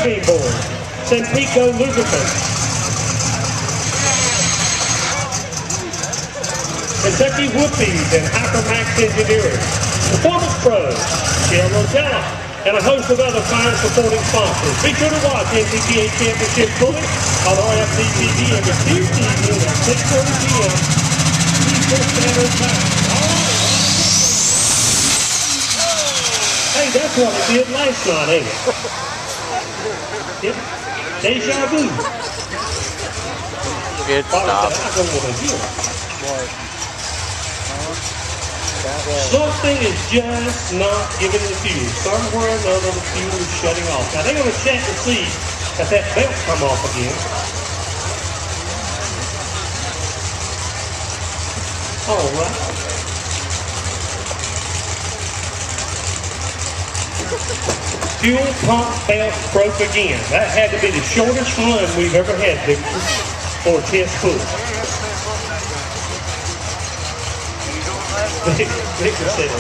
soybean board, Senpico lubricant, Kentucky Whoopies and Hypermax Engineering, Performance Pros, Shell Rotella, and a host of other fine supporting sponsors. Be sure to watch NCTA Championship fully on RFD TV every Tuesday evening at 6:30 p.m. Eastern Standard Time. Hey, that's what it did last night, ain't it? Yep. Deja vu. Good stuff. I don't want to hear it. Something is just not giving the fuel. Somewhere or another, the fuel is shutting off. Now, they're going to check to see if that belt come off again. All right. Fuel pump belt broke again. That had to be the shortest run we've ever had, Victor, for a test push. Victor said,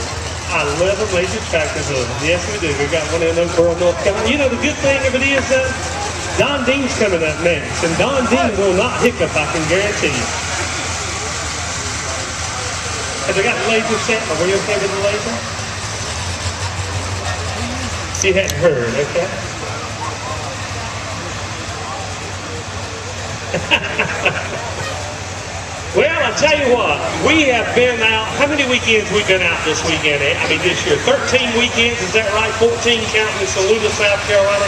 I love a major tractor hood. Yes, we do. We got one in Oakboro, North Carolina. You know, the good thing of it is, Don Dean's coming up next. And Don Dean will not hiccup, I can guarantee you. Have they got the laser set? Are we okay with the laser? You hadn't heard, okay? Well, I tell you what, we have been out, how many weekends we've been out this weekend, I mean this year? 13 weekends, is that right? 14 counting Saluda, South Carolina.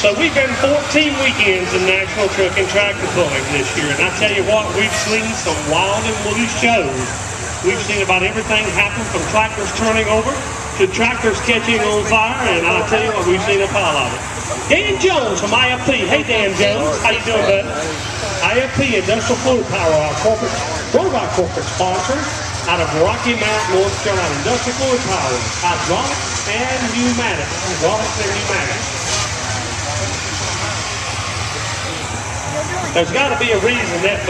So we've been 14 weekends in National Truck and Tractor Pulling this year. And I tell you what, we've seen some wild and woolly shows. We've seen about everything happen from tractors turning over to tractors catching on fire. And I'll tell you what, we've seen a pile of it. Dan Jones from IFP. Hey, Dan Jones. How you doing, bud? IFP, Industrial Fluid Power, one of our corporate sponsors out of Rocky Mount, North Carolina. Industrial Fluid Power, hydraulics and pneumatics. Hydraulics and pneumatics. There's got to be a reason that